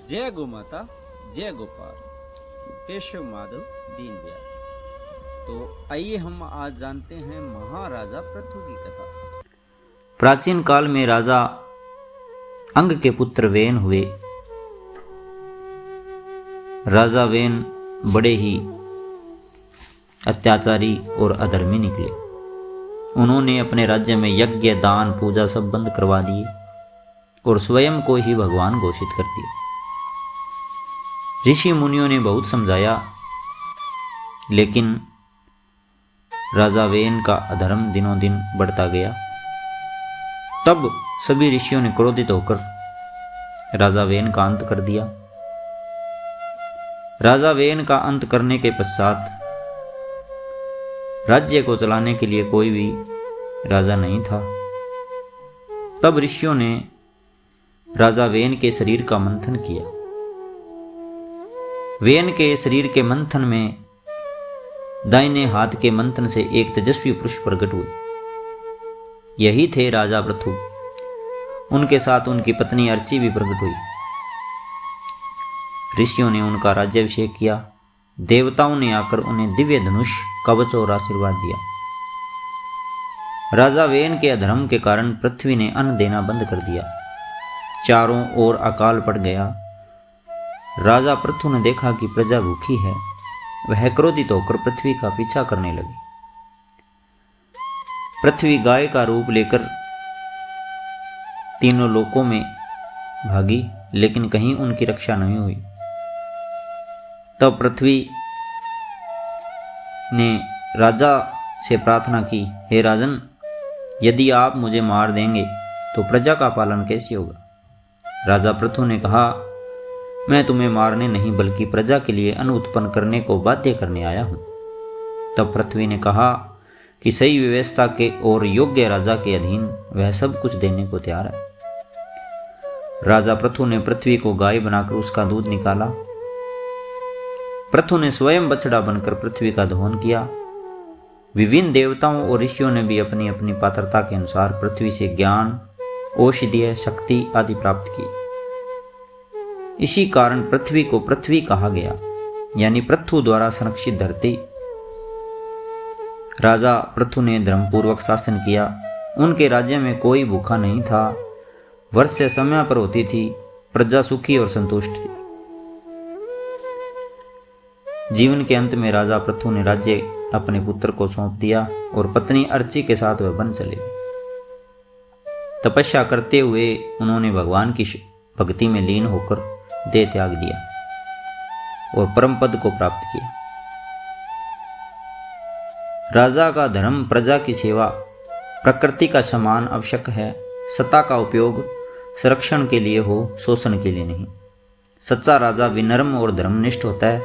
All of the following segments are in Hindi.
जय गौ माता, जय गोपाल। केशव माधव दीनदयाल। तो आइए हम आज जानते हैं महाराजा पृथु की कथा। प्राचीन काल में राजा अंग के पुत्र वेन हुए। राजा वेन बड़े ही अत्याचारी और अधर्मी निकले। उन्होंने अपने राज्य में यज्ञ, दान, पूजा सब बंद करवा दिए और स्वयं को ही भगवान घोषित कर दिया। ऋषि मुनियों ने बहुत समझाया, लेकिन राजा वेन का अधर्म दिनों दिन बढ़ता गया। तब सभी ऋषियों ने क्रोधित होकर राजा वेन का अंत कर दिया। राजा वेन का अंत करने के पश्चात राज्य को चलाने के लिए कोई भी राजा नहीं था। तब ऋषियों ने राजा वेन के शरीर का मंथन किया। वेन के शरीर के मंथन में दाहिने हाथ के मंथन से एक तेजस्वी पुरुष प्रकट हुए। यही थे राजा पृथु। उनके साथ उनकी पत्नी अर्ची भी प्रकट हुई। ऋषियों ने उनका राज्याभिषेक किया। देवताओं ने आकर उन्हें दिव्य धनुष, कवच और आशीर्वाद दिया। राजा वेन के अधर्म के कारण पृथ्वी ने अन्न देना बंद कर दिया। चारों ओर अकाल पड़ गया। राजा पृथु ने देखा कि प्रजा भूखी है। वह क्रोधित होकर पृथ्वी का पीछा करने लगे। पृथ्वी गाय का रूप लेकर तीनों लोकों में भागी, लेकिन कहीं उनकी रक्षा नहीं हुई। तब पृथ्वी ने राजा से प्रार्थना की, हे राजन, यदि आप मुझे मार देंगे तो प्रजा का पालन कैसे होगा? राजा पृथु ने कहा, मैं तुम्हें मारने नहीं बल्कि प्रजा के लिए अन्न उत्पन्न करने को बाध्य करने आया हूं। तब पृथ्वी ने कहा कि सही व्यवस्था के और योग्य राजा के अधीन वह सब कुछ देने को तैयार है। राजा पृथु ने पृथ्वी को गाय बनाकर उसका दूध निकाला। पृथु ने स्वयं बछड़ा बनकर पृथ्वी का दोहन किया। विभिन्न देवताओं और ऋषियों ने भी अपनी अपनी पात्रता के अनुसार पृथ्वी से ज्ञान, औषधीय शक्ति आदि प्राप्त की। इसी कारण पृथ्वी को पृथ्वी कहा गया, यानी पृथु द्वारा संरक्षित धरती। राजा पृथु ने धर्मपूर्वक शासन किया। उनके राज्य में कोई भूखा नहीं था। वर्षा समय पर होती थी। प्रजा सुखी और संतुष्ट थी। जीवन के अंत में राजा पृथु ने राज्य अपने पुत्र को सौंप दिया और पत्नी अर्ची के साथ वह वन चले गए। तपस्या करते हुए उन्होंने भगवान की भक्ति में लीन होकर देह त्याग दिया और परम पद को प्राप्त किया। राजा का धर्म प्रजा की सेवा प्रकृति का समान आवश्यक है। सत्ता का उपयोग संरक्षण के लिए हो, शोषण के लिए नहीं। सच्चा राजा विनम्र और धर्मनिष्ठ होता है।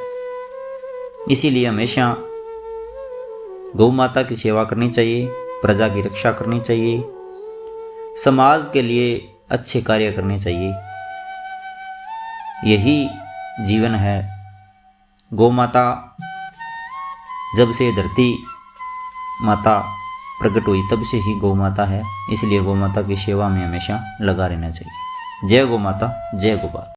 इसीलिए हमेशा गौ माता की सेवा करनी चाहिए, प्रजा की रक्षा करनी चाहिए, समाज के लिए अच्छे कार्य करने चाहिए। यही जीवन है। गौ माता जब से धरती माता प्रकट हुई तब से ही गौ माता है। इसलिए गौ माता की सेवा में हमेशा लगा रहना चाहिए। जय गौ माता, जय गोपाल।